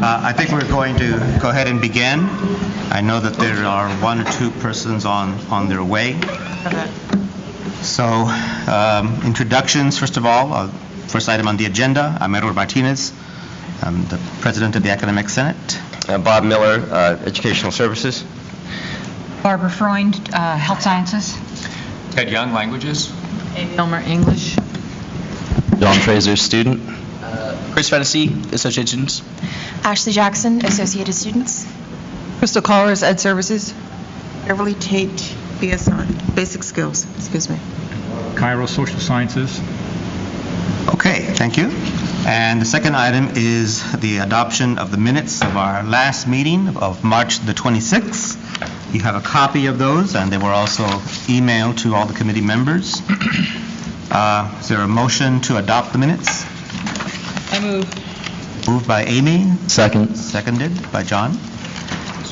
I think we're going to go ahead and begin. I know that there are one or two persons on their way. So, introductions, first of all. First item on the agenda, I'm Edward Martinez. I'm the president of the Academic Senate. Bob Miller, Educational Services. Barbara Freund, Health Sciences. Ted Young, Languages. Amy Elmer, English. John Fraser, Student. Chris Fennessy, Associated Students. Ashley Jackson, Associated Students. Crystal Collars, Ed Services. Beverly Tate, BSI, Basic Skills, excuse me. Cairo, Social Sciences. Okay, thank you. And the second item is the adoption of the minutes of our last meeting of March the 26th. You have a copy of those, and they were also emailed to all the committee members. Is there a motion to adopt the minutes? I move. Moved by Amy. Second. Seconded by John.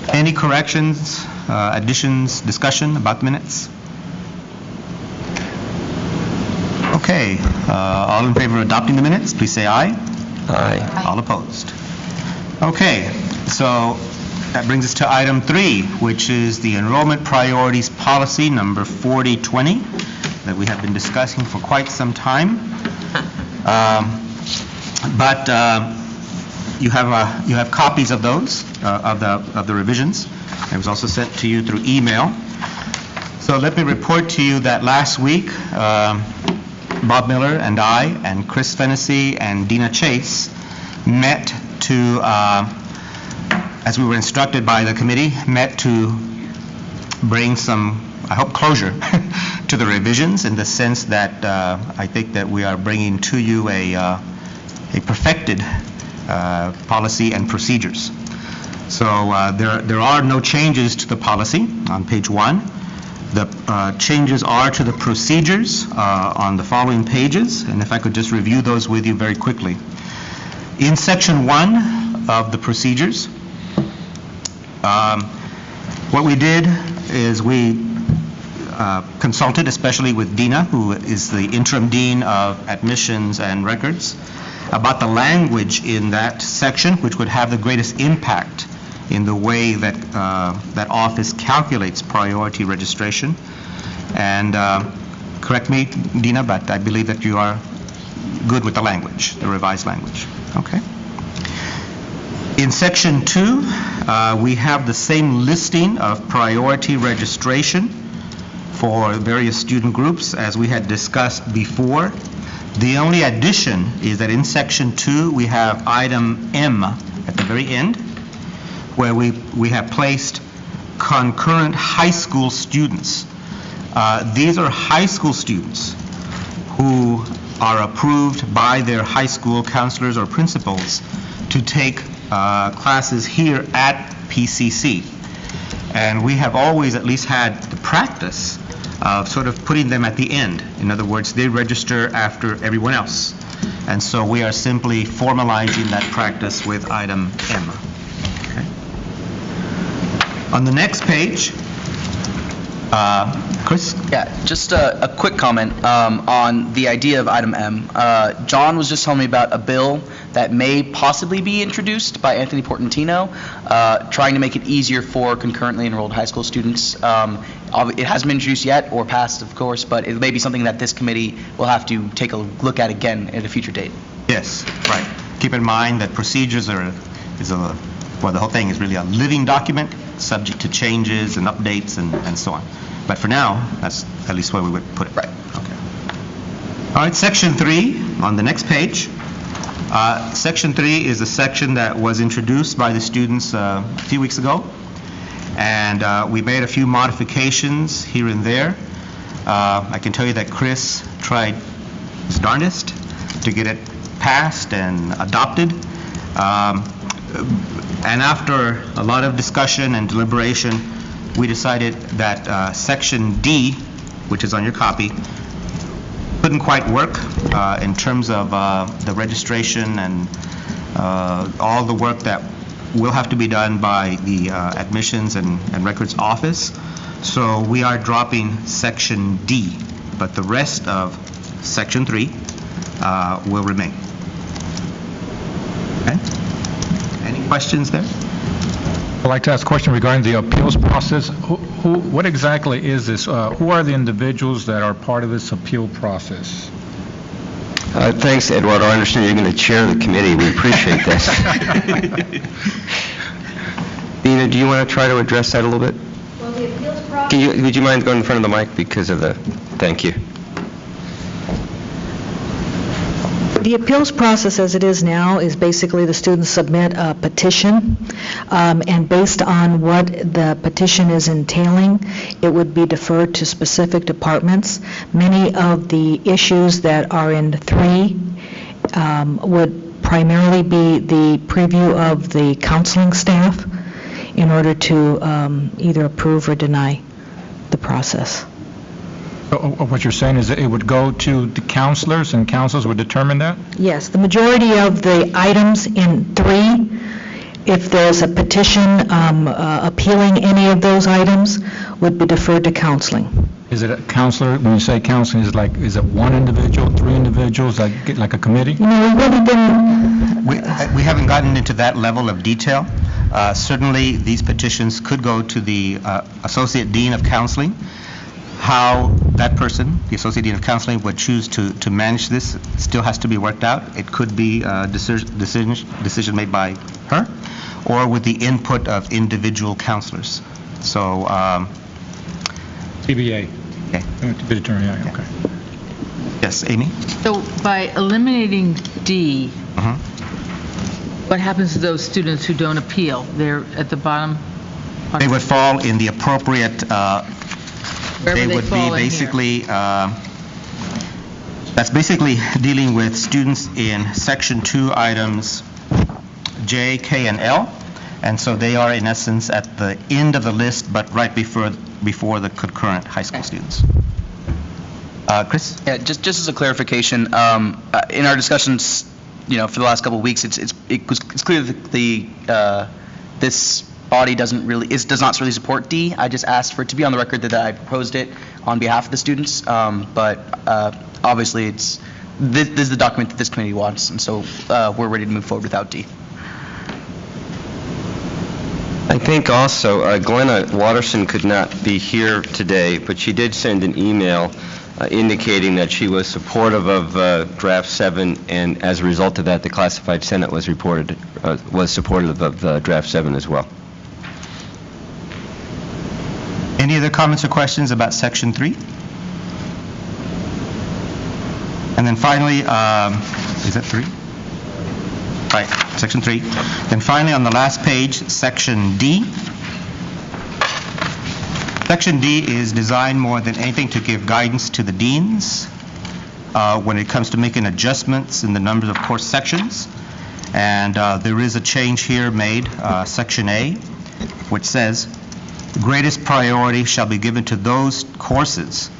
Any corrections, additions, discussion about the minutes? Okay. All in favor of adopting the minutes, please say aye. Aye. All opposed. Okay. So that brings us to item 3, which is the Enrollment Priorities Policy number 4020 that we have been discussing for quite some time. But you have copies of those of the revisions. It was also sent to you through email. So let me report to you that last week Bob Miller and I and Chris Fennessy and Dina Chase met to, as we were instructed by the committee, met to bring some, I hope, closure to the revisions, in the sense that I think that we are bringing to you a perfected policy and procedures. So there are no changes to the policy on page 1. The changes are to the procedures on the following pages, and if I could just review those with you very quickly. In section 1 of the procedures, what we did is we consulted, especially with Dina, who is the interim dean of admissions and records, about the language in that section which would have the greatest impact in the way that that office calculates priority registration. And correct me, Dina, but I believe that you are good with the language, the revised language. Okay. In section 2, we have the same listing of priority registration for various student groups as we had discussed before. The only addition is that in section 2 we have item M at the very end, where we have placed concurrent high school students. These are high school students who are approved by their high school counselors or principals to take classes here at PCC. And we have always at least had the practice of sort of putting them at the end. In other words, they register after everyone else. And so we are simply formalizing that practice with item M. Okay. On the next page, Chris? Yeah, just a quick comment on the idea of item M. John was just telling me about a bill that may possibly be introduced by Anthony Portantino, trying to make it easier for concurrently enrolled high school students. It hasn't been introduced yet or passed, of course, but it may be something that this committee will have to take a look at again at a future date. Yes, right. Keep in mind that procedures well, the whole thing is really a living document, subject to changes and updates and so on. But for now, that's at least where we would put it. Right. Okay. All right, section 3 on the next page. Section 3 is a section that was introduced by the students a few weeks ago, and we made a few modifications here and there. I can tell you that Chris tried his darndest to get it passed and adopted. And after a lot of discussion and deliberation, we decided that section D, which is on your copy, couldn't quite work in terms of the registration and all the work that will have to be done by the admissions and records office. So we are dropping section D, but the rest of section 3 will remain. Okay? Any questions there? I'd like to ask a question regarding the appeals process. What exactly is this? Who are the individuals that are part of this appeal process? Thanks, Eduardo. I understand you're going to chair the committee. We appreciate that. Dina, do you want to try to address that a little bit? Well, the appeals process... Would you mind going in front of the mic because of the... Thank you. The appeals process as it is now is basically the students submit a petition, and based on what the petition is entailing, it would be deferred to specific departments. Many of the issues that are in 3 would primarily be the preview of the counseling staff in order to either approve or deny the process. So what you're saying is that it would go to the counselors, and counselors would determine that? Yes, the majority of the items in 3, if there's a petition appealing any of those items, would be deferred to counseling. Is it a counselor, when you say counseling, is it one individual, 3 individuals, like a committee? You know, we really didn't... We haven't gotten into that level of detail. Certainly, these petitions could go to the Associate Dean of Counseling. How that person, the Associate Dean of Counseling, would choose to manage this still has to be worked out. It could be a decision made by her, or with the input of individual counselors. So... TBA. Okay. To be determined, okay. Yes, Amy? So by eliminating D, what happens to those students who don't appeal? They're at the bottom? They would fall in the appropriate... Wherever they would fall be in here. basically, that's basically dealing with students in Section 2 items J, K, and L, and so they are in essence at the end of the list, but right before the concurrent high school students. Chris? Yeah, just as a clarification, in our discussions, for the last couple of weeks, it's clear that this body does not really support D. I just asked for it to be on the record that I proposed it on behalf of the students, but obviously this is the document that this committee wants, and so we're ready to move forward without D. I think also Glenna Watterson could not be here today, but she did send an email indicating that she was supportive of Draft 7, and as a result of that, the Classified Senate was supportive of Draft 7 as well. Any other comments or questions about Section 3? And then finally, is that 3? Right, Section 3. Then finally, on the last page, Section D. Section D is designed more than anything to give guidance to the deans when it comes to making adjustments in the numbers of course sections. And there is a change here made, Section A, which says, greatest priority shall be given to those courses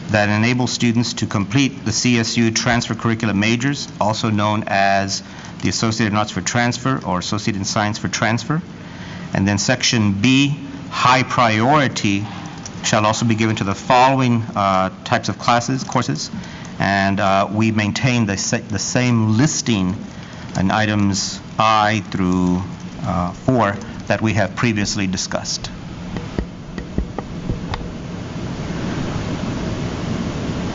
that enable students to complete the CSU transfer curriculum majors, also known as the Associate in Arts for Transfer or Associate in Science for Transfer. And then Section B, high priority shall also be given to the following types of courses, and we maintain the same listing in items I through 4 that we have previously discussed.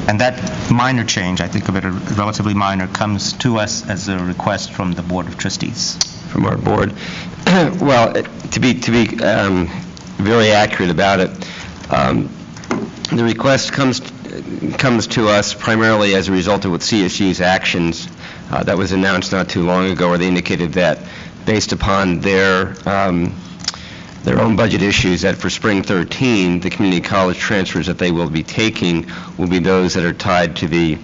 And that minor change, I think of it as relatively minor, comes to us as a request from the Board of Trustees. From our board. Well, to be very accurate about it, the request comes to us primarily as a result of what CSU's actions that was announced not too long ago, where they indicated that based upon their own budget issues, that for spring 13, the community college transfers that they will be taking will be those that are tied to the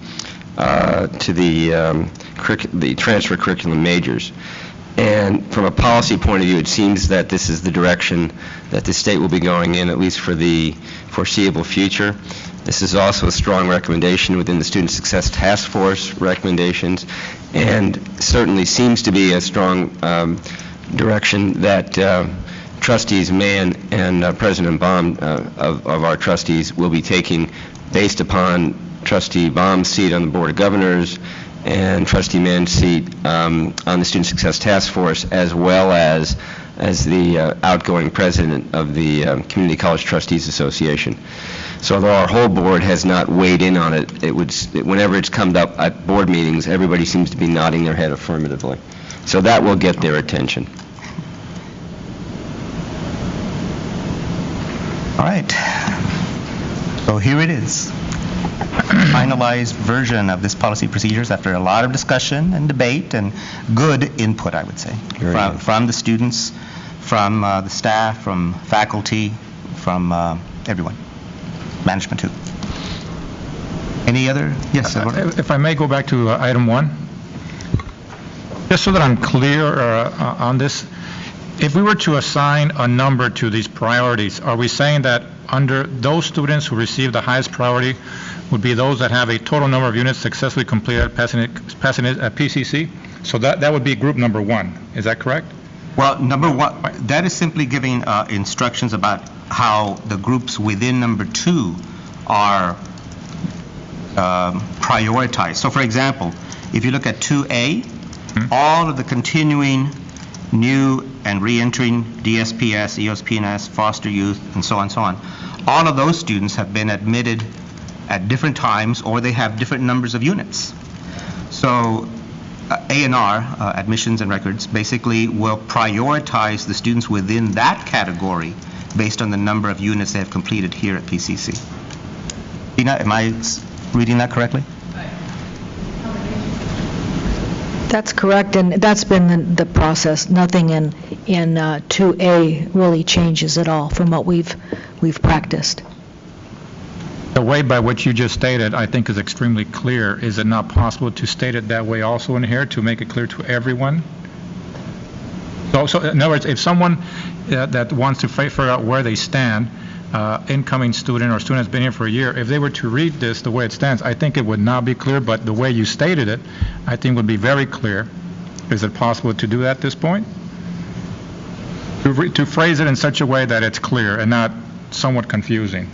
transfer curriculum majors. And from a policy point of view, it seems that this is the direction that the state will be going in, at least for the foreseeable future. This is also a strong recommendation within the Student Success Task Force recommendations, and certainly seems to be a strong direction that Trustees Mann and President Baum of our trustees will be taking based upon Trustee Baum's seat on the Board of Governors and Trustee Mann's seat on the Student Success Task Force, as well as the outgoing president of the Community College Trustees Association. So although our whole board has not weighed in on it, whenever it's come up at board meetings, everybody seems to be nodding their head affirmatively. So that will get their attention. All right. So here it is. Finalized version of this policy procedures after a lot of discussion and debate and good input, I would say, from the students, from the staff, from faculty, from everyone, management too. Any other? Yes, Eduardo? If I may go back to item 1, just so that I'm clear on this, if we were to assign a number to these priorities, are we saying that under those students who receive the highest priority would be those that have a total number of units successfully completed passing it at PCC? So that would be group number 1. Is that correct? Well, number 1, that is simply giving instructions about how the groups within number 2 are prioritized. So, for example, if you look at 2A, all of the continuing new and re-entering DSPS, EOS-PNS, foster youth, and so on, all of those students have been admitted at different times, or they have different numbers of units. So A&R, admissions and records, basically will prioritize the students within that category based on the number of units they have completed here at PCC. Dina, am I reading that correctly? That's correct, and that's been the process. Nothing in 2A really changes at all from what we've practiced. The way by which you just stated, I think, is extremely clear. Is it not possible to state it that way also in here to make it clear to everyone? So in other words, if someone that wants to figure out where they stand, incoming student or student has been here for a year, if they were to read this the way it stands, I think it would not be clear, but the way you stated it, I think would be very clear. Is it possible to do that at this point? To phrase it in such a way that it's clear and not somewhat confusing.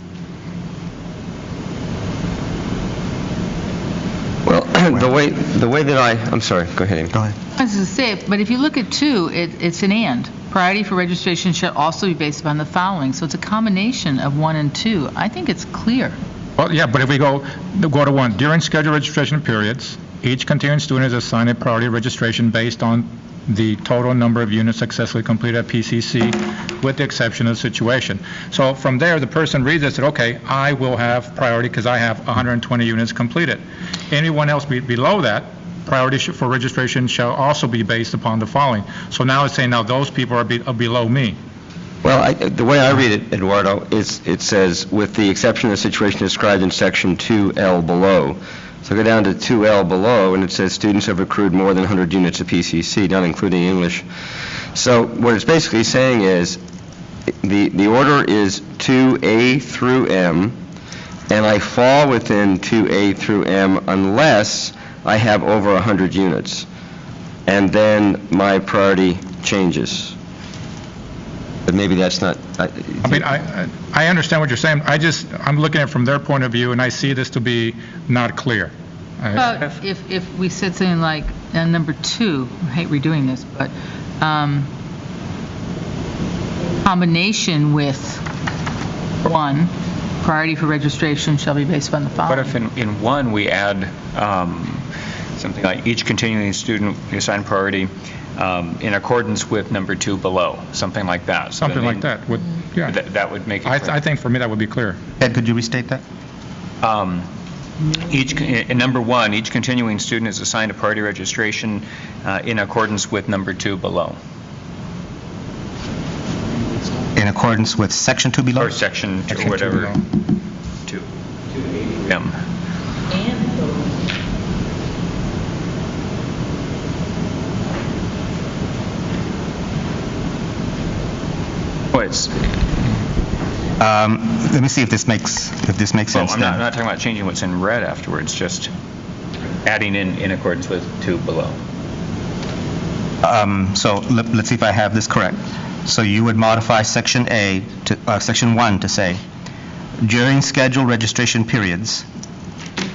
Well, the way that I'm sorry, go ahead, Amy. Go ahead. I was going to say, but if you look at 2, it's an and. Priority for registration shall also be based upon the following. So it's a combination of 1 and 2. I think it's clear. Well, yeah, but if we go to 1, during scheduled registration periods, each continuing student is assigned a priority registration based on the total number of units successfully completed at PCC, with the exception of the situation. So from there, the person reads it and said, okay, I will have priority because I have 120 units completed. Anyone else below that, priority for registration shall also be based upon the following. So now it's saying now those people are below me. Well, the way I read it, Eduardo, is it says, with the exception of the situation described in section 2L below. So go down to 2L below, and it says students have accrued more than 100 units of PCC, not including English. So what it's basically saying is the order is 2A through M, and I fall within 2A through M unless I have over 100 units, and then my priority changes. But maybe that's not... I mean, I understand what you're saying. I'm looking at it from their point of view, and I see this to be not clear. But if we said something like number 2, I hate redoing this, but combination with 1, priority for registration shall be based upon the following. What if in 1 we add something like each continuing student assigned priority in accordance with number 2 below, something like that. So something like that. Yeah. That would make it clear. I think for me that would be clear. Ed, could you restate that? In number 1, each continuing student is assigned a priority registration in accordance with number 2 below. In accordance with section 2 below? Or section 2, or whatever. 2. M. Let me see if this makes sense. I'm not talking about changing what's in red afterwards, just adding in accordance with 2 below. So let's see if I have this correct. So you would modify section A to section 1 to say, during scheduled registration periods,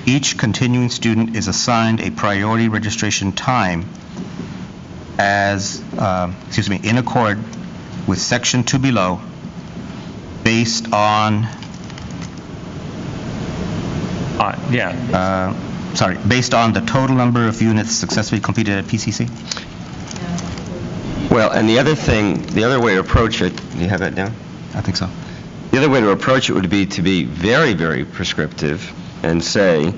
each continuing student is assigned a priority registration time as, in accord with Section 2 below, based on, based on the total number of units successfully completed at PCC? Well, and the other way to approach it, do you have that down? I think so. The other way to approach it would be to be very, very prescriptive and say,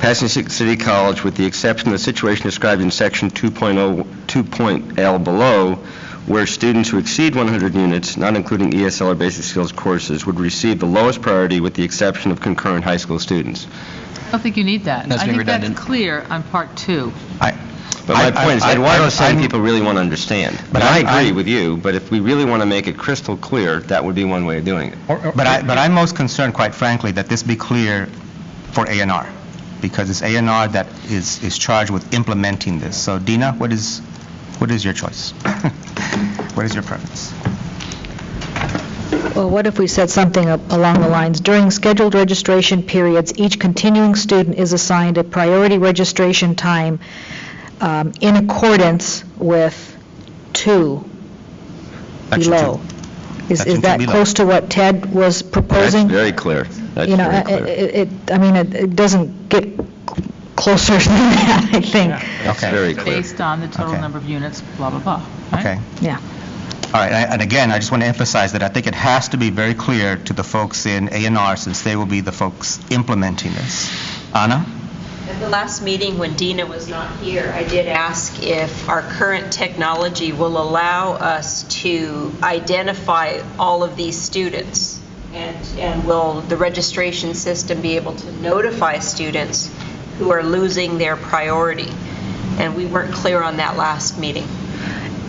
Passing City College, with the exception of the situation described in Section 2.L below, where students who exceed 100 units, not including ESL or basic skills courses, would receive the lowest priority with the exception of concurrent high school students. I don't think you need that. That's I being think that's redundant. clear on part 2. But my point is, why don't some people really want to understand? But I agree with you, but if we really want to make it crystal clear, that would be one way of doing it. But I'm most concerned, quite frankly, that this be clear for A&R, because it's A&R that is charged with implementing this. So Dina, what is your choice? What is your preference? Well, what if we said something along the lines, during scheduled registration periods, each continuing student is assigned a priority registration time in accordance with 2 below. Is that close to what Ted was proposing? That's very clear. That's You know, very clear. it doesn't get closer than that, I think. That's very clear. Based on the total Okay. number of units, blah, blah, blah. Right? Okay. Yeah. All right, and again, I just want to emphasize that I think it has to be very clear to the folks in A&R, since they will be the folks implementing this. Anna? At the last meeting, when Dina was not here, I did ask if our current technology will allow us to identify all of these students, and will the registration system be able to notify students who are losing their priority? And we weren't clear on that last meeting.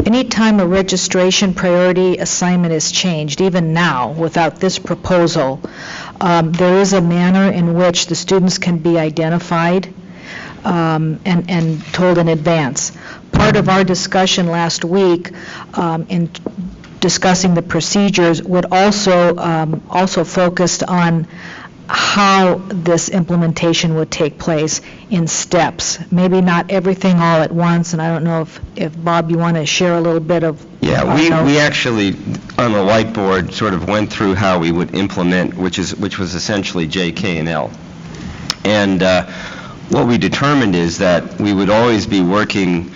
Anytime a registration priority assignment is changed, even now, without this proposal, there is a manner in which the students can be identified and told in advance. Part of our discussion last week in discussing the procedures would also focused on how this implementation would take place in steps. Maybe not everything all at once, and I don't know if Bob, you want to share a little bit of... Yeah, we actually, on the whiteboard, sort of went through how we would implement, which was essentially J, K, and L. And what we determined is that we would always be working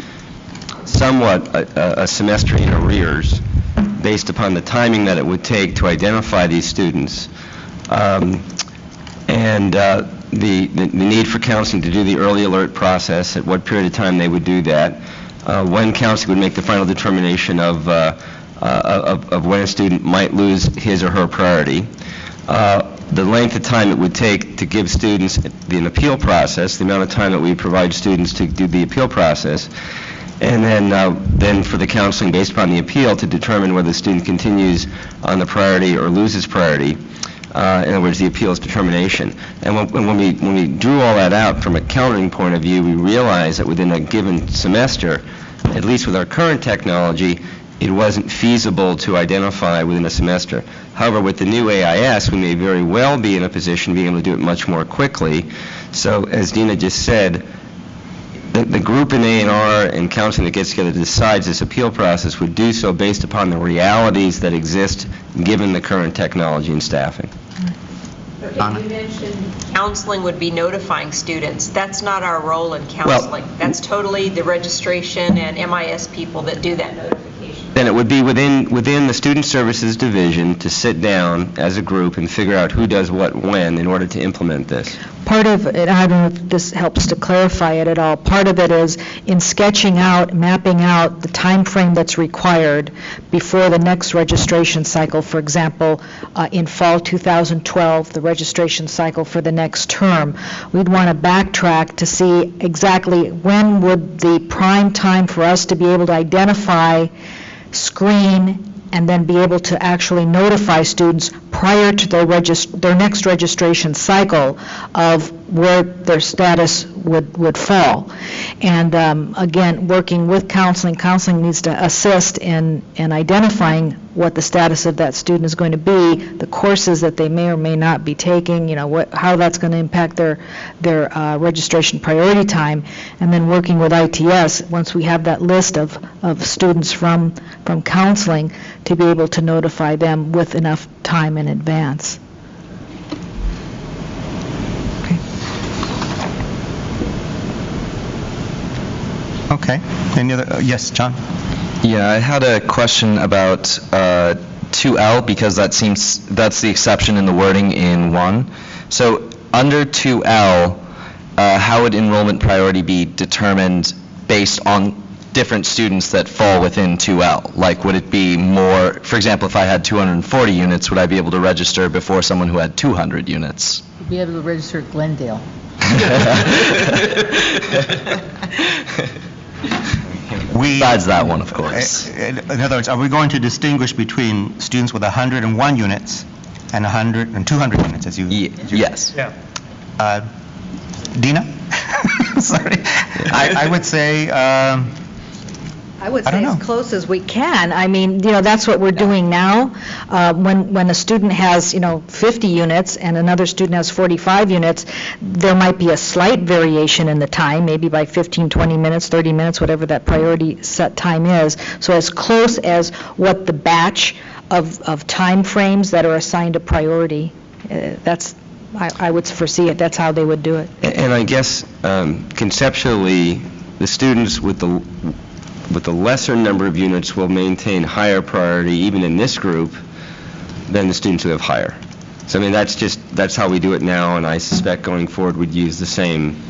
somewhat a semester in arrears based upon the timing that it would take to identify these students. And the need for counseling to do the early alert process, at what period of time they would do that, when counseling would make the final determination of when a student might lose his or her priority, the length of time it would take to give students the appeal process, the amount of time that we provide students to do the appeal process, and then for the counseling based upon the appeal to determine whether the student continues on the priority or loses priority. In other words, the appeals determination. And when we drew all that out from a counting point of view, we realized that within a given semester, at least with our current technology, it wasn't feasible to identify within a semester. However, with the new AIS, we may very well be in a position to be able to do it much more quickly. So, as Dina just said, the group in A&R and counseling that gets together decides this appeal process would do so based upon the realities that exist given the current technology and staffing. Okay, you mentioned counseling would be notifying students. That's not our role in counseling. That's totally the registration and MIS people that do that notification. Then it would be within the Student Services Division to sit down as a group and figure out who does what when in order to implement this. Part of it, I don't know if this helps to clarify it at all, part of it is in sketching out, mapping out the time frame that's required before the next registration cycle. For example, in fall 2012, the registration cycle for the next term, we'd want to backtrack to see exactly when would the prime time for us to be able to identify, screen, and then be able to actually notify students prior to their next registration cycle of where their status would fall. And again, working with counseling needs to assist in identifying what the status of that student is going to be, the courses that they may or may not be taking, how that's going to impact their registration priority time, and then working with ITS, once we have that list of students from counseling, to be able to notify them with enough time in advance. Okay. Any other, yes, John? Yeah, I had a question about 2L, because that's the exception in the wording in 1. So under 2L, how would enrollment priority be determined based on different students that fall within 2L? Like, would it be more, for example, if I had 240 units, would I be able to register before someone who had 200 units? You'd be able to register at Glendale. Besides that one, of course. In other words, are we going to distinguish between students with 101 units and 100 and 200 units, as you? Yes. Yeah. Dina? Sorry. I would say, I would I don't say as know. close as we can. I mean, that's what we're doing now. When a student has, 50 units and another student has 45 units, there might be a slight variation in the time, maybe by 15, 20 minutes, 30 minutes, whatever that priority set time is. So as close as what the batch of time frames that are assigned a priority, I would foresee it, that's how they would do it. And I guess conceptually, the students with the lesser number of units will maintain higher priority, even in this group, than the students who have higher. So I mean, that's how we do it now, and I suspect going forward we'd use the same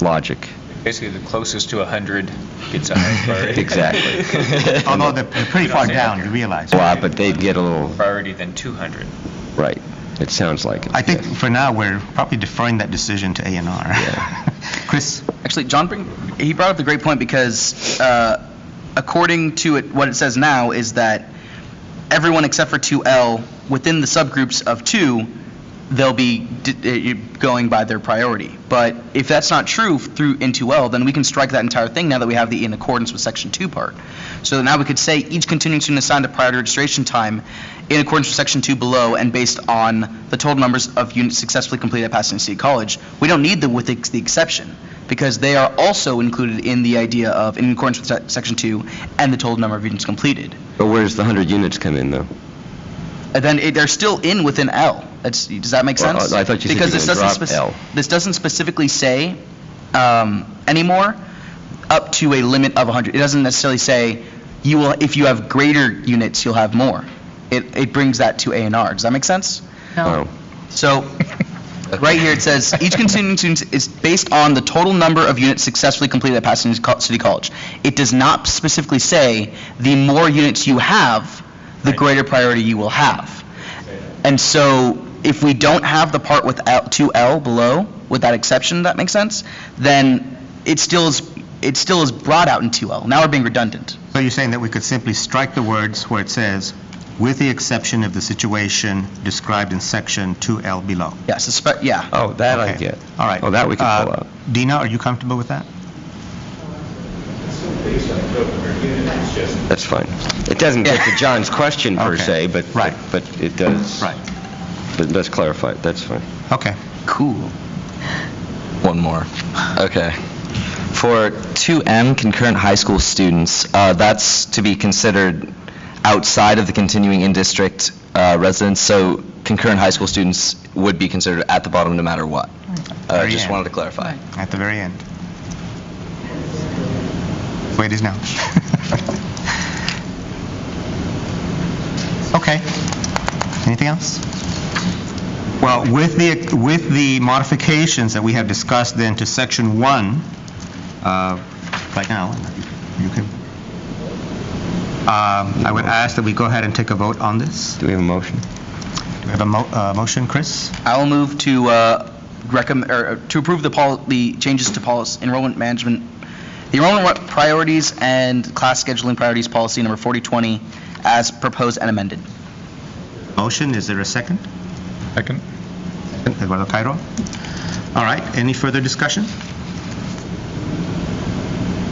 logic. Basically, the closest to 100 gets a higher priority. Exactly. although they're pretty far down, you realize. Well, but they'd get a little, Priority than 200. right, it sounds like it. I think yes. for now, we're probably deferring that decision to A&R. Chris? Actually, John, he brought up a great point, because according to what it says now is that everyone except for 2L, within the subgroups of 2, they'll be going by their priority. But if that's not true in 2L, then we can strike that entire thing now that we have the in accordance with Section 2 part. So now we could say each continuing student assigned a priority registration time in accordance with Section 2 below and based on the total numbers of units successfully completed at Pasadena City College. We don't need them with the exception, because they are also included in the idea of in accordance with Section 2 and the total number of units completed. But where does the 100 units come in, though? And then they're still in within L. Does that make sense? Well, I thought you said because you were going to drop L. This doesn't specifically say anymore up to a limit of 100. It doesn't necessarily say you will, if you have greater units, you'll have more. It brings that to A&R. Does that make sense? No. So right here it says each continuing student is based on the total number of units successfully completed at Pasadena City College. It does not specifically say the more units you have, the greater priority you will have. And so if we don't have the part with 2L below, with that exception, that makes sense, then it still is brought out in 2L. Now we're being redundant. So you're saying that we could simply strike the words where it says, with the exception of the situation described in Section 2L below? Yes, yeah. Oh, that I Okay. get. All right. Oh, that we can pull out. Dina, are you comfortable with that? That's fine. It doesn't get to John's question per Okay. se, but Right. but it does. Right. But let's clarify it. That's fine. Okay. Cool. One more. Okay. For 2M, concurrent high school students, that's to be considered outside of the continuing in-district residents, so concurrent high school students would be considered at the bottom no matter what. Very Just end. wanted to clarify. At the very end. The way it is now. Okay. Anything else? Well, with the modifications that we have discussed then to Section 1, right now, you can, I would ask that we go ahead and take a vote on this. Do we have a motion? Do we have a motion, Chris? I will move to recommend or to approve the changes to enrollment management, the enrollment priorities and class scheduling priorities policy number 4020 as proposed and amended. Motion, is there a second? Second. Eduardo Cairo. All right, any further discussion?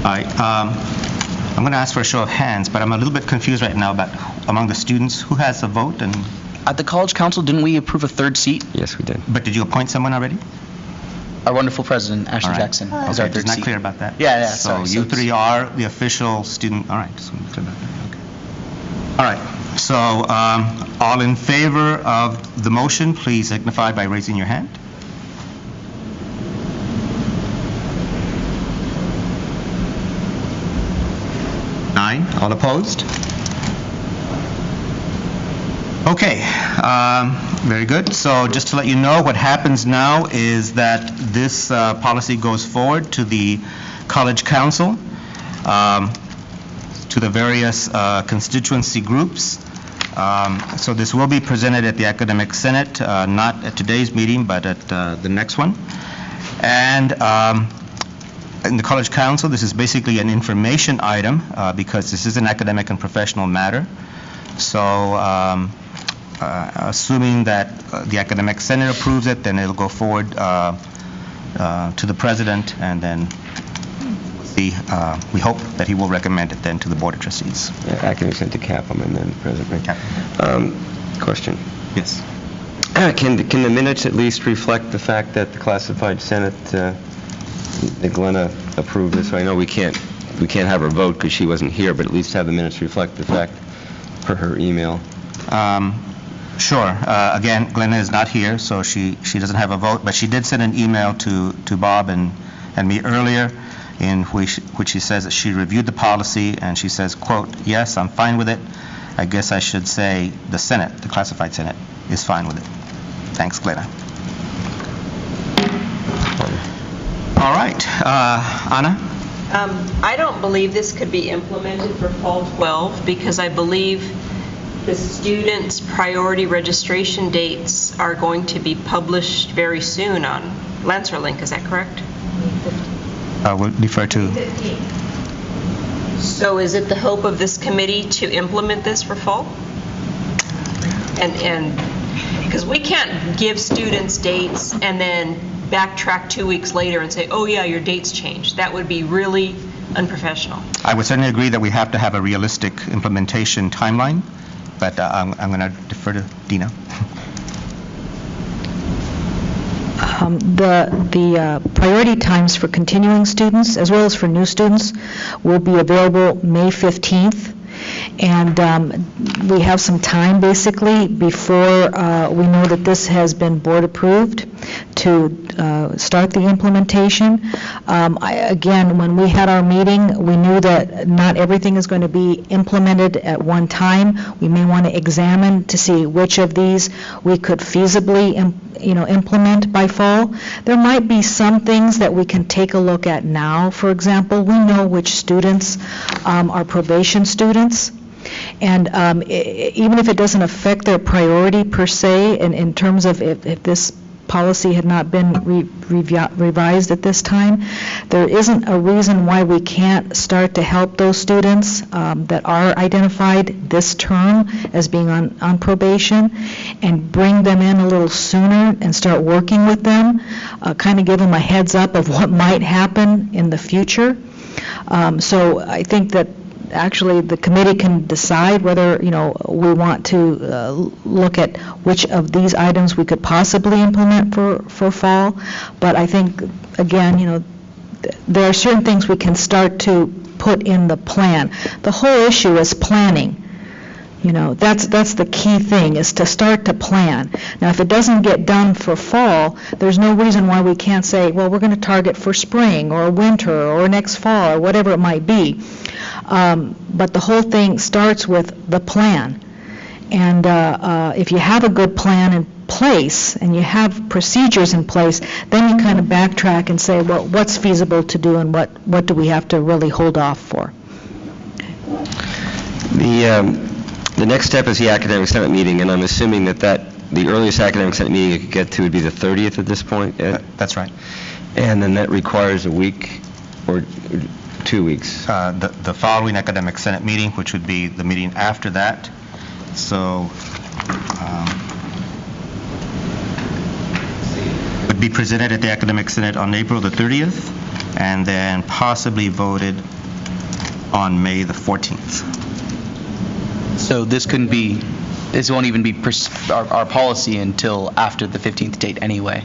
All right, I'm going to ask for a show of hands, but I'm a little bit confused right now about among the students, who has a vote and... At the College Council, didn't we approve a third seat? Yes, we did. But did you appoint someone already? Our wonderful president, All Ashley right. Jackson, is our Okay, third just not seat. clear about that? Yeah, So sorry. you three are the official student, all right, so I'm clear about that, okay. All right, so all in favor of the motion, please signify by raising your hand. Nine, all opposed? Okay, very good. So just to let you know, what happens now is that this policy goes forward to the College Council, to the various constituency groups. So this will be presented at the Academic Senate, not at today's meeting, but at the next one. And in the College Council, this is basically an information item because this is an academic and professional matter. So assuming that the Academic Senate approves it, then it'll go forward to the President, and then we hope that he will recommend it then to the Board of Trustees. Academic Senate to Capum and then President. Question. Yes. Can the minutes at least reflect the fact that the classified Senate, that Glenna approved this? I know we can't have her vote because she wasn't here, but at least have the minutes reflect the fact per her email. Sure. Again, Glenna is not here, so she doesn't have a vote, but she did send an email to Bob and me earlier in which she says that she reviewed the policy, and she says, quote, "Yes, I'm fine with it. I guess I should say the Senate, the classified Senate, is fine with it." Thanks, Glenna. All right. Anna? I don't believe this could be implemented for Fall 12 because I believe the students' priority registration dates are going to be published very soon on LancerLink. Is that correct? We'll defer to... So is it the hope of this committee to implement this for fall? And because we can't give students dates and then backtrack 2 weeks later and say, oh yeah, your dates changed. That would be really unprofessional. I would certainly agree that we have to have a realistic implementation timeline, but I'm going to defer to Dina. The priority times for continuing students as well as for new students will be available May 15th. And we have some time basically before we know that this has been board approved to start the implementation. Again, when we had our meeting, we knew that not everything is going to be implemented at one time. We may want to examine to see which of these we could feasibly implement by fall. There might be some things that we can take a look at now. For example, we know which students are probation students. And even if it doesn't affect their priority per se, in terms of if this policy had not been revised at this time, there isn't a reason why we can't start to help those students that are identified this term as being on probation and bring them in a little sooner and start working with them, kind of give them a heads up of what might happen in the future. So I think that actually the committee can decide whether, we want to look at which of these items we could possibly implement for fall. But I think, again, there are certain things we can start to put in the plan. The whole issue is planning. That's the key thing, is to start to plan. Now, if it doesn't get done for fall, there's no reason why we can't say, well, we're going to target for spring or winter or next fall or whatever it might be. But the whole thing starts with the plan. And if you have a good plan in place and you have procedures in place, then you kind of backtrack and say, well, what's feasible to do and what do we have to really hold off for? The next step is the Academic Senate meeting, and I'm assuming that the earliest Academic Senate meeting you could get to would be the 30th at this point, Ed? That's right. And then that requires a week or 2 weeks? The following Academic Senate meeting, which would be the meeting after that. So be presented at the Academic Senate on April the 30th, and then possibly voted on May the 14th. So this won't even be our policy until after the 15th date anyway.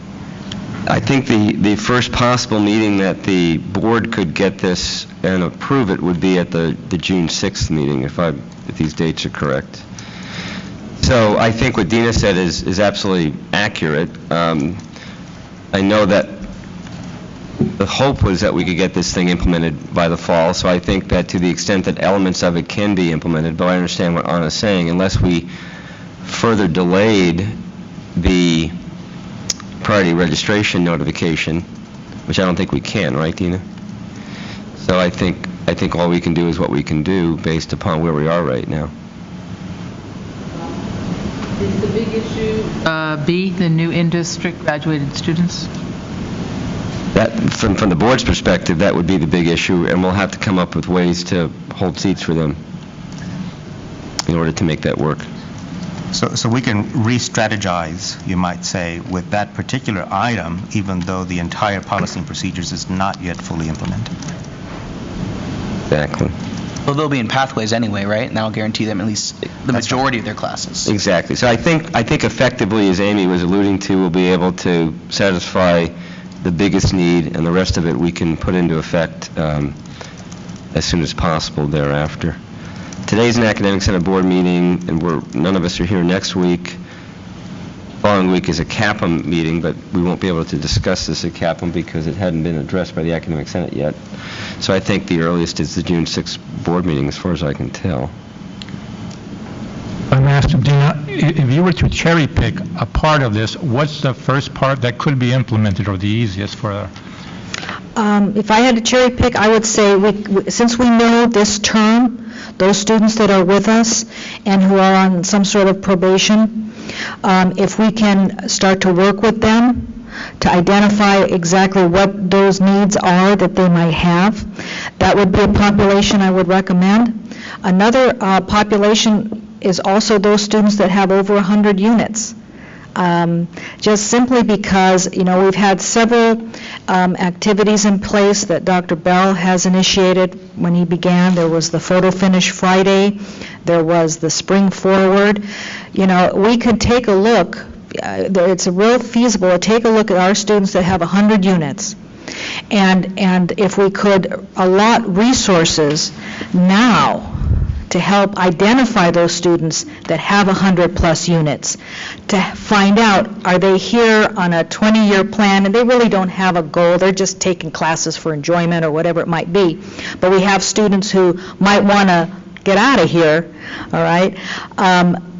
I think the first possible meeting that the board could get this and approve it would be at the June 6th meeting, if these dates are correct. So I think what Dina said is absolutely accurate. I know that the hope was that we could get this thing implemented by the fall, so I think that to the extent that elements of it can be implemented, but I understand what Anna's saying, unless we further delayed the priority registration notification, which I don't think we can, right, Dina? So I think all we can do is what we can do based upon where we are right now. Is the big issue B, the new in-district graduated students? That, from the board's perspective, that would be the big issue, and we'll have to come up with ways to hold seats for them in order to make that work. So we can re-strategize, you might say, with that particular item, even though the entire policy and procedures is not yet fully implemented. Exactly. Well, they'll be in pathways anyway, right? And that'll guarantee them at least the majority of their classes. Exactly. So I think effectively, as Amy was alluding to, we'll be able to satisfy the biggest need, and the rest of it we can put into effect as soon as possible thereafter. Today's an Academic Senate Board meeting, and none of us are here next week. Following week is a CAPM meeting, but we won't be able to discuss this at CAPM because it hadn't been addressed by the Academic Senate yet. So I think the earliest is the June 6th board meeting, as far as I can tell. I'm asking Dina, if you were to cherry pick a part of this, what's the first part that could be implemented or the easiest for her? If I had to cherry pick, I would say, since we know this term, those students that are with us and who are on some sort of probation, if we can start to work with them to identify exactly what those needs are that they might have, that would be a population I would recommend. Another population is also those students that have over 100 units. Just simply because, we've had several activities in place that Dr. Bell has initiated when he began. There was the Photo Finish Friday, there was the Spring Forward. We could take a look, it's a real feasible to take a look at our students that have 100 units. And if we could allot resources now to help identify those students that have 100+ units, to find out, are they here on a 20-year plan, and they really don't have a goal, they're just taking classes for enjoyment or whatever it might be, but we have students who might want to get out of here, all right?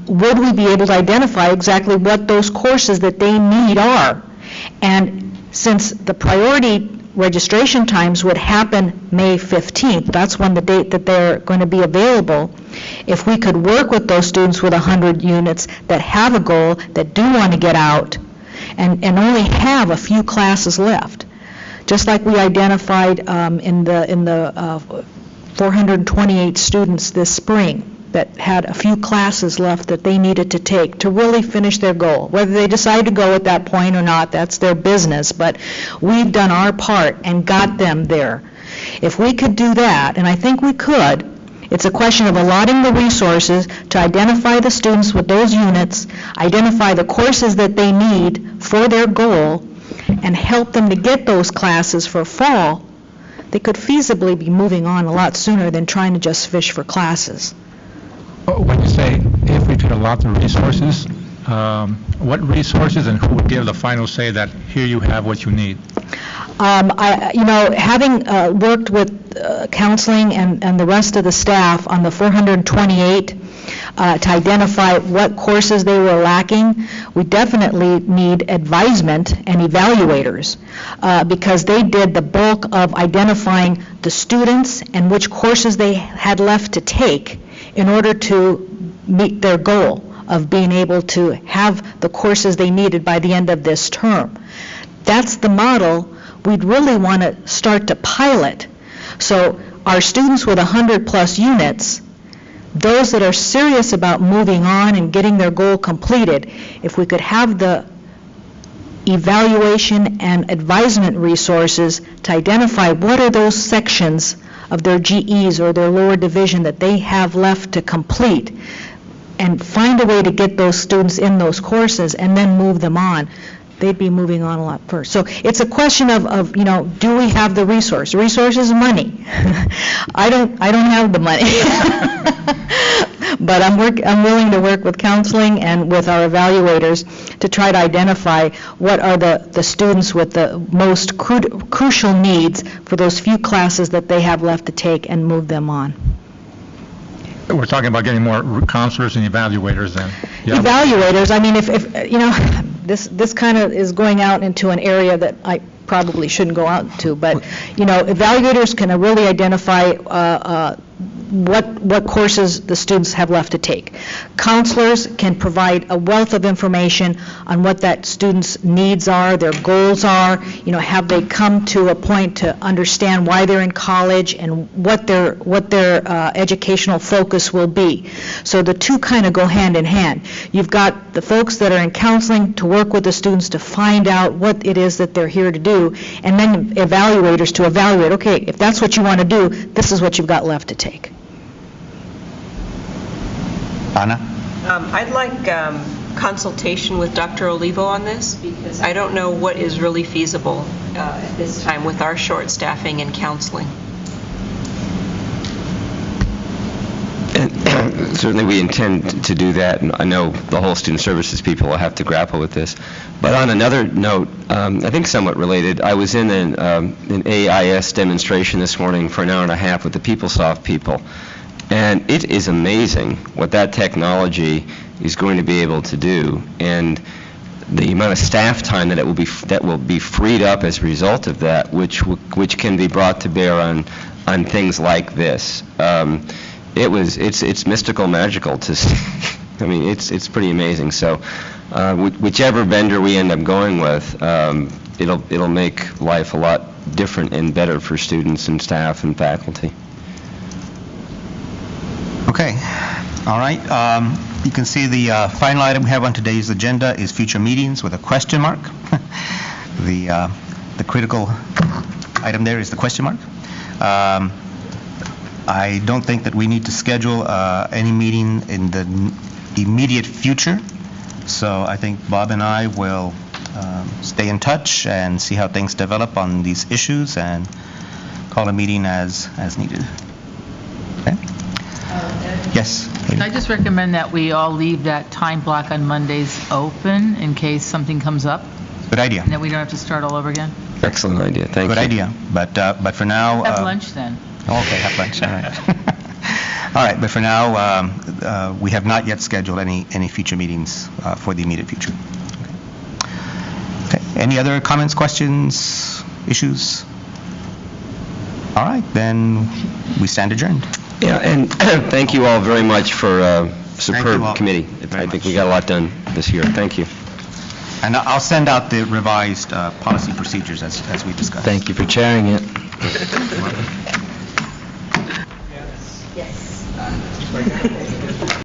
Would we be able to identify exactly what those courses that they need are? And since the priority registration times would happen May 15th. That's when the date that they're going to be available. If we could work with those students with 100 units that have a goal, that do want to get out, and only have a few classes left, just like we identified in the 428 students this spring that had a few classes left that they needed to take to really finish their goal. Whether they decide to go at that point or not, that's their business, but we've done our part and got them there. If we could do that, and I think we could, it's a question of allotting the resources to identify the students with those units, identify the courses that they need for their goal, and help them to get those classes for fall. They could feasibly be moving on a lot sooner than trying to just fish for classes. When you say if we could allot the resources, what resources and who would give the final say that here you have what you need? Having worked with counseling and the rest of the staff on the 428 to identify what courses they were lacking, we definitely need advisement and evaluators because they did the bulk of identifying the students and which courses they had left to take in order to meet their goal of being able to have the courses they needed by the end of this term. That's the model we'd really want to start to pilot. So our students with 100+ units, those that are serious about moving on and getting their goal completed, if we could have the evaluation and advisement resources to identify what are those sections of their GEs or their lower division that they have left to complete, and find a way to get those students in those courses and then move them on. They'd be moving on a lot first. So it's a question of do we have the resource? The resource is money. I don't have the money. But I'm willing to work with counseling and with our evaluators to try to identify what are the students with the most crucial needs for those few classes that they have left to take and move them on. We're talking about getting more counselors and evaluators then. Yeah. Evaluators, I mean, if this kind of is going out into an area that I probably shouldn't go out to, but, evaluators can really identify what courses the students have left to take. Counselors can provide a wealth of information on what that student's needs are, their goals are, have they come to a point to understand why they're in college and what their educational focus will be. So the two kind of go hand in hand. You've got the folks that are in counseling to work with the students to find out what it is that they're here to do, and then evaluators to evaluate, okay, if that's what you want to do, this is what you've got left to take. Anna? I'd like consultation with Dr. Olivo on this, because I don't know what is really feasible at this time with our short staffing and counseling. And certainly we intend to do that, and I know the whole student services people will have to grapple with this. But on another note, I think somewhat related, I was in an AIS demonstration this morning for an hour and a half with the PeopleSoft people. And it is amazing what that technology is going to be able to do, and the amount of staff time that will be freed up as a result of that, which can be brought to bear on things like this. It's mystical, magical to see. I mean, it's pretty amazing. So, whichever vendor we end up going with, it'll make life a lot different and better for students and staff and faculty. Okay, all right. You can see the final item we have on today's agenda is future meetings with a question mark. The critical item there is the question mark. I don't think that we need to schedule any meeting in the immediate future, so I think Bob and I will stay in touch and see how things develop on these issues and call a meeting as needed. Okay? Yes. I just recommend that we all leave that time block on Mondays open in case something comes up, Good idea. and that we don't have to start all over again. Excellent idea. Thank you. Good idea. But for now. Have lunch then. Okay, have lunch. All right. All right. But for now, we have not yet scheduled any future meetings for the immediate future. Okay. Any other comments, questions, issues? All right. Then we stand adjourned. Yeah, and thank you all very much for a superb all committee. I think we got a lot done this year. Thank you. And I'll send out the revised policy procedures as we discussed. Thank you for chairing it. Yes.